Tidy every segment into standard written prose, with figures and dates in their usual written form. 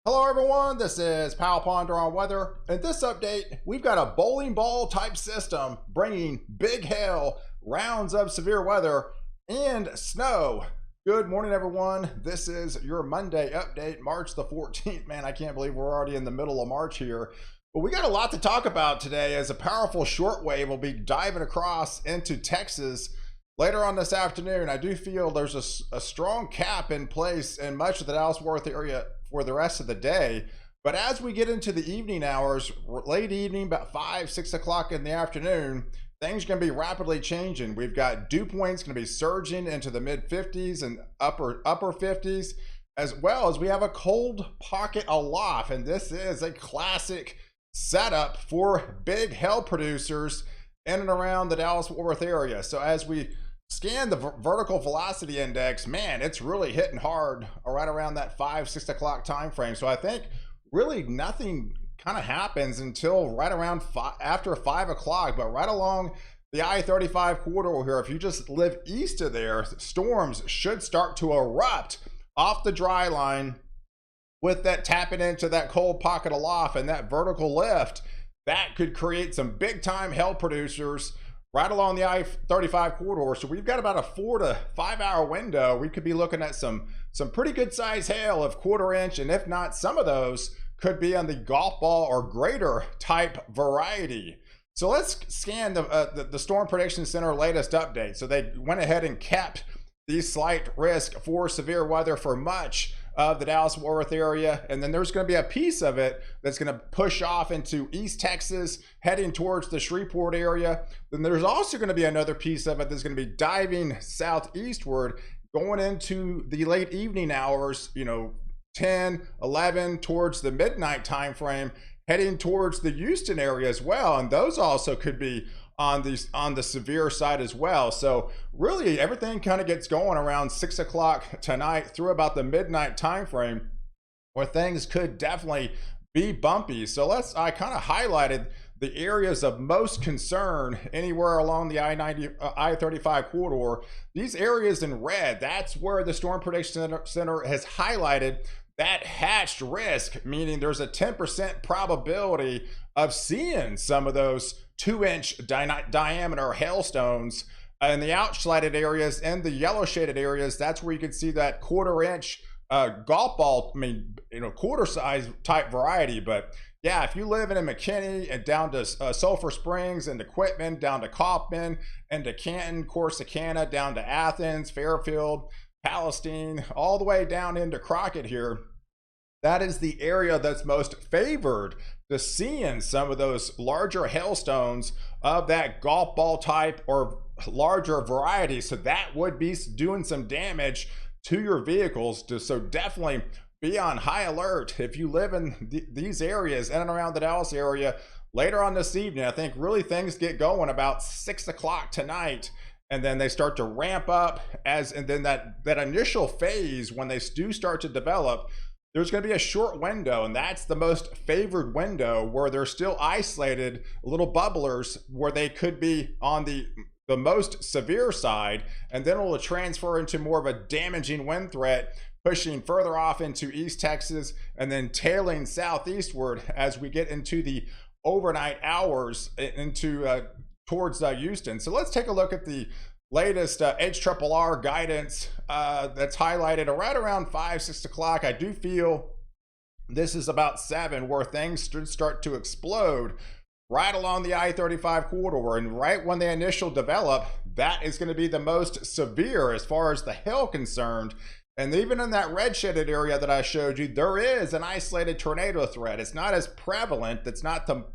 Hello everyone, this is POW Ponder on Weather. In this update, we've got a bowling ball type system bringing big hail, rounds of severe weather, and snow. Good morning everyone, this is your Monday update, March the 14th. Man, I can't believe we're already in the middle of March here. But we got a lot to talk about today as a powerful shortwave will be diving across into Texas later on this afternoon. I do feel there's a strong cap in place in much of the Dallas-Fort area for the rest of the day. But as we get into the evening hours, late evening, about 5-6 o'clock in the afternoon, things are going to be rapidly changing. We've got dew points going to be surging into the mid 50s and upper 50s, as well as we have a cold pocket aloft. And this is a classic setup for big hail producers in and around the Dallas-Fort Worth area. So as we scan the vertical velocity index, man, it's really hitting hard right around that 5-6 o'clock time frame. So I think really nothing kind of happens until right around after 5 o'clock, but right along the I-35 corridor here, if you just live east of there, storms should start to erupt off the dry line with that tapping into that cold pocket aloft and that vertical lift. That could create some big time hail producers right along the I-35 corridor. So we've got about a 4 to 5 hour window. We could be looking at some pretty good size hail of 1/4 inch, and if not, some of those could be on the golf ball or greater type variety. So let's scan the Storm Prediction Center latest update. So they went ahead and kept the slight risk for severe weather for much of the Dallas-Fort Worth area, and then there's going to be a piece of it that's going to push off into East Texas, heading towards the Shreveport area. Then there's also going to be another piece of it that's going to be diving southeastward, going into the late evening hours, 10, 11, towards the midnight time frame, heading towards the Houston area as well, and those also could be on the severe side as well. So really everything kind of gets going around 6 o'clock tonight through about the midnight time frame, where things could definitely be bumpy. So I kind of highlighted the areas of most concern anywhere along the I-35 corridor. These areas in red, that's where the Storm Prediction Center has highlighted that hatched risk, meaning there's a 10% probability of seeing some of those 2-inch diameter hailstones in the outshaded areas and the yellow shaded areas. That's where you can see that 1/4 inch golf ball, quarter size type variety. But yeah, if you live in McKinney and down to Sulphur Springs and to Quitman, down to Kaufman and to Canton, Corsicana, down to Athens, Fairfield, Palestine, all the way down into Crockett here, that is the area that's most favored to seeing some of those larger hailstones of that golf ball type or larger variety. So that would be doing some damage to your vehicles. So definitely be on high alert if you live in these areas in and around the Dallas area later on this evening. I think really things get going about 6 o'clock tonight, and then they start to ramp up and then that initial phase, when they do start to develop, there's going to be a short window, and that's the most favored window where they're still isolated little bubblers where they could be on the most severe side, and then it will transfer into more of a damaging wind threat, pushing further off into East Texas and then tailing southeastward as we get into the overnight hours into towards Houston. So let's take a look at the latest HRRR guidance that's highlighted right around 5-6 o'clock. I do feel this is about 7 where things should start to explode right along the I-35 corridor, and right when they initial develop, that is going to be the most severe as far as the hail concerned. And even in that red shaded area that I showed you, there is an isolated tornado threat. It's not as prevalent. It's not the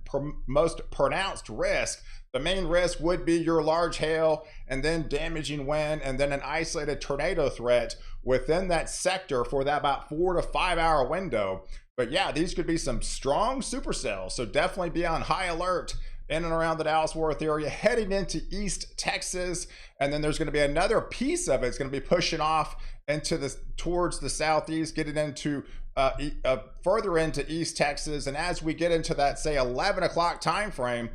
most pronounced risk. The main risk would be your large hail and then damaging wind and then an isolated tornado threat within that sector for that about 4 to 5 hour window. But yeah, these could be some strong supercells. So definitely be on high alert in and around the Dallas-Fort Worth area, heading into East Texas. And then there's going to be another piece of it. It's going to be pushing off into towards the southeast, getting into further into East Texas. And as we get into that, say, 11 o'clock time frame,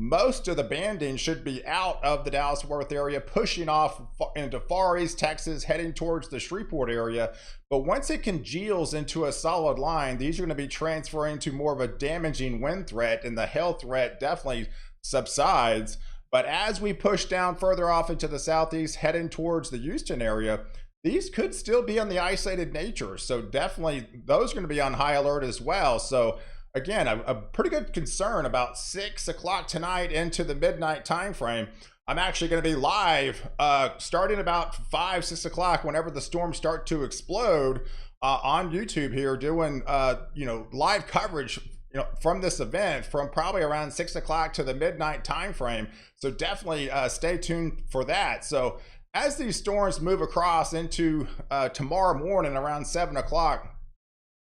most of the banding should be out of the Dallas-Fort Worth area, pushing off into far east Texas, heading towards the Shreveport area. But once it congeals into a solid line, these are going to be transferring to more of a damaging wind threat, and the hail threat definitely subsides. But as we push down further off into the southeast, heading towards the Houston area, these could still be on the isolated nature. So definitely those are going to be on high alert as well. So again, a pretty good concern about 6 o'clock tonight into the midnight time frame. I'm actually going to be live starting about 5, 6 o'clock whenever the storms start to explode on YouTube here, doing live coverage from this event from probably around 6 o'clock to the midnight time frame. So definitely stay tuned for that. So as these storms move across into tomorrow morning around 7 o'clock,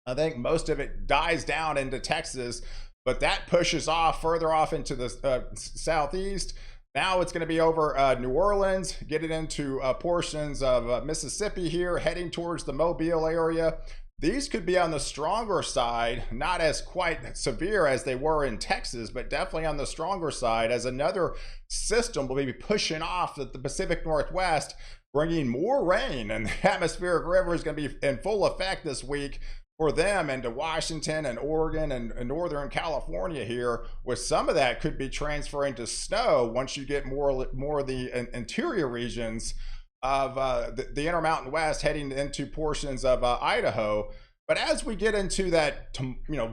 I think most of it dies down into Texas, but that pushes off further off into the southeast. Now it's going to be over New Orleans, getting into portions of Mississippi here, heading towards the Mobile area. These could be on the stronger side, not as quite severe as they were in Texas, but definitely on the stronger side, as another system will be pushing off the Pacific Northwest, bringing more rain, and the atmospheric river is going to be in full effect this week for them into Washington and Oregon and Northern California here, with some of that could be transferring to snow once you get more of the interior regions of the Intermountain West heading into portions of Idaho. But as we get into that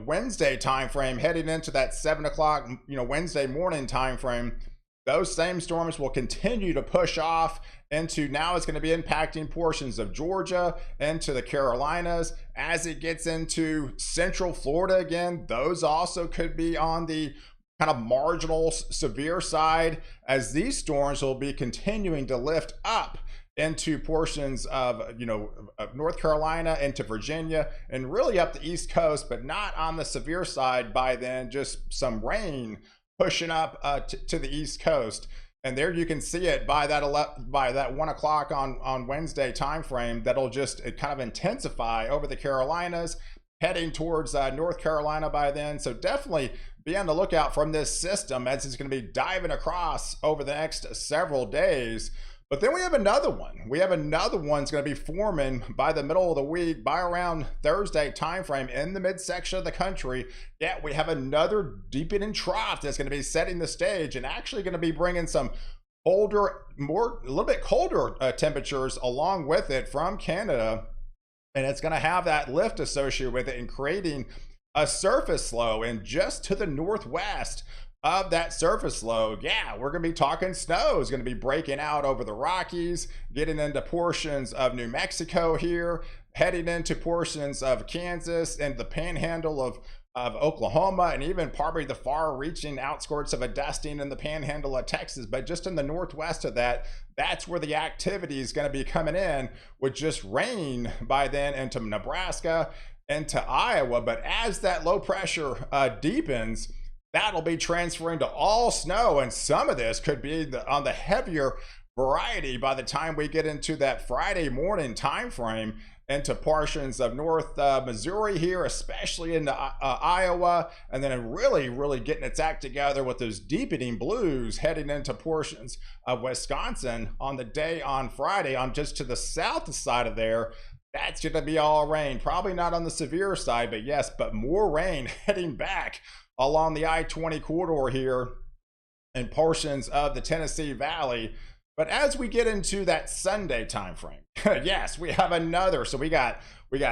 Wednesday time frame, heading into that 7 o'clock Wednesday morning time frame, those same storms will continue to push off into, now it's going to be impacting portions of Georgia, into the Carolinas. As it gets into central Florida again, those also could be on the kind of marginal severe side, as these storms will be continuing to lift up into portions of of North Carolina, into Virginia, and really up the East Coast, but not on the severe side by then, just some rain pushing up to the East Coast. And there you can see it by that 1 o'clock on Wednesday time frame. That'll just kind of intensify over the Carolinas, heading towards North Carolina by then. So definitely be on the lookout from this system, as it's going to be diving across over the next several days. But then we have another one. That's going to be forming by the middle of the week, by around Thursday timeframe in the midsection of the country. Yeah, we have another deepening trough that's going to be setting the stage and actually going to be bringing some colder, a little bit colder temperatures along with it from Canada. And it's going to have that lift associated with it and creating a surface low. And just to the northwest of that surface low, yeah, we're going to be talking snow is going to be breaking out over the Rockies, getting into portions of New Mexico here, heading into portions of Kansas and the panhandle of Oklahoma, and even probably the far-reaching outskirts of a dusting in the panhandle of Texas. But just in the northwest of that, that's where the activity is going to be coming in, with just rain by then into Nebraska, into Iowa. But as that low pressure deepens, that'll be transferring to all snow, and some of this could be on the heavier variety by the time we get into that Friday morning time frame, into portions of North Missouri here, especially into Iowa, and then really getting its act together with those deepening blues heading into portions of Wisconsin on the day on Friday. On just to the south side of there, that's going to be all rain, probably not on the severe side, but yes, but more rain heading back along the I-20 corridor here in portions of the Tennessee Valley. But as we get into that Sunday time frame, yes, we have another. So we got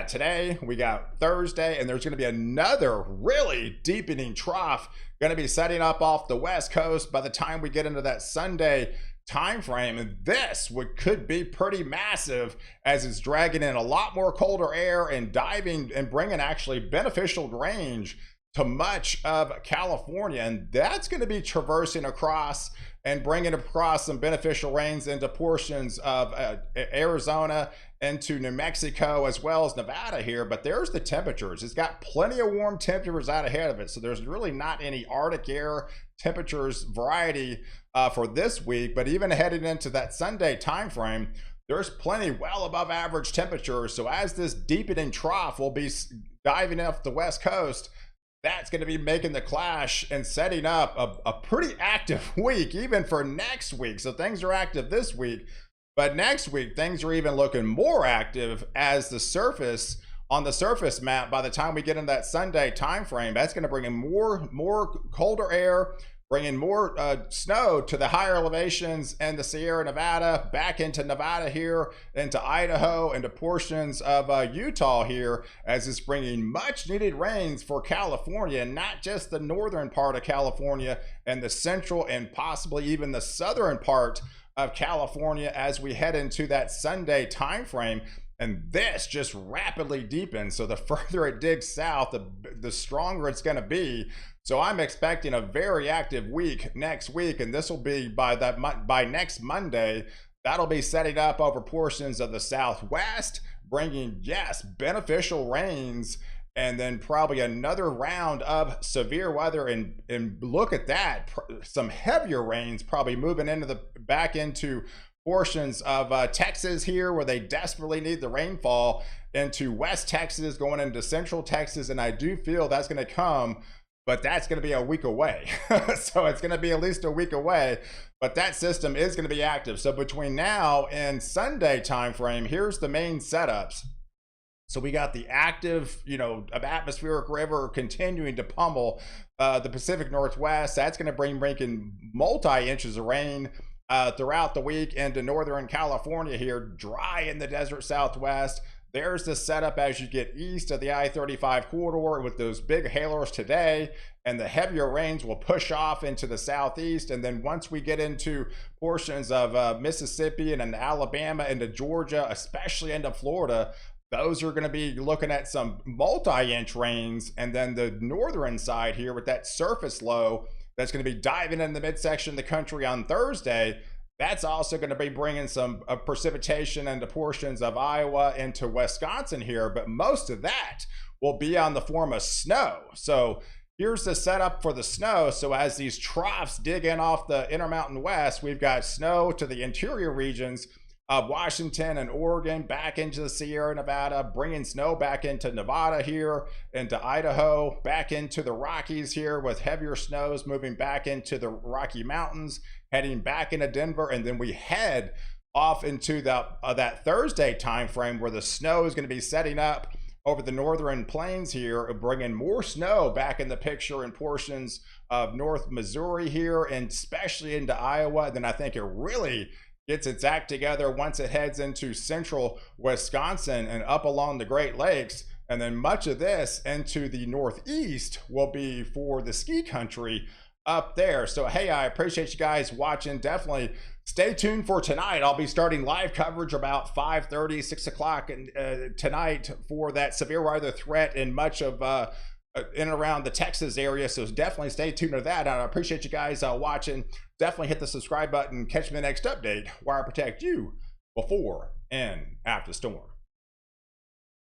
today, we got Thursday, and there's going to be another really deepening trough going to be setting up off the West Coast by the time we get into that Sunday time frame. And this could be pretty massive, as it's dragging in a lot more colder air and diving and bringing actually beneficial range to much of California. And that's going to be traversing across and bringing across some beneficial rains into portions of Arizona, into New Mexico, as well as Nevada here. But there's the temperatures. It's got plenty of warm temperatures out ahead of it. So there's really not any Arctic air temperatures variety for this week. But even heading into that Sunday time frame, there's plenty well above average temperatures. So as this deepening trough will be diving off the West Coast, that's going to be making the clash and setting up a pretty active week, even for next week. So things are active this week, but next week, things are even looking more active as the surface on the surface map. By the time we get in that Sunday time frame, that's going to bring in more colder air, bringing more snow to the higher elevations and the Sierra Nevada, back into Nevada here, into Idaho, into portions of Utah here, as it's bringing much needed rains for California, not just the northern part of California and the central and possibly even the southern part of California as we head into that Sunday time frame. And this just rapidly deepens. So the further it digs south, the stronger it's going to be. So I'm expecting a very active week next week, and this will be by next Monday. That'll be setting up over portions of the Southwest, bringing, yes, beneficial rains, and then probably another round of severe weather. And look at that, some heavier rains probably moving into back into portions of Texas here, where they desperately need the rainfall, into West Texas, going into Central Texas. And I do feel that's going to come, but that's going to be a week away. So it's going to be at least a week away, but that system is going to be active. So between now and Sunday time frame, here's the main setups. So we got the active, atmospheric river continuing to pummel the Pacific Northwest. That's going to bring multi-inches of rain throughout the week into Northern California here, dry in the desert Southwest. There's the setup as you get east of the I-35 corridor with those big hailers today, and the heavier rains will push off into the southeast. And then once we get into portions of Mississippi and into Alabama, into Georgia, especially into Florida, those are going to be looking at some multi-inch rains. And then the northern side here with that surface low that's going to be diving in the midsection of the country on Thursday, that's also going to be bringing some precipitation into portions of Iowa, into Wisconsin here, but most of that will be on the form of snow. So here's the setup for the snow. So as these troughs dig in off the Intermountain West, we've got snow to the interior regions of Washington and Oregon, back into the Sierra Nevada, bringing snow back into Nevada here, into Idaho, back into the Rockies here, with heavier snows moving back into the Rocky Mountains, heading back into Denver. And then we head off into that Thursday time frame, where the snow is going to be setting up over the northern plains here, bringing more snow back in the picture in portions of North Missouri here, and especially into Iowa. Then I think it really gets its act together once it heads into central Wisconsin and up along the Great Lakes. And then much of this into the northeast will be for the ski country up there. So hey, I appreciate you guys watching. Definitely stay tuned for tonight. I'll be starting live coverage about 5:30, 6 o'clock tonight for that severe weather threat in much of in and around the Texas area. So definitely stay tuned to that. And I appreciate you guys watching. Definitely hit the subscribe button. Catch me in the next update, where I protect you before and after the storm.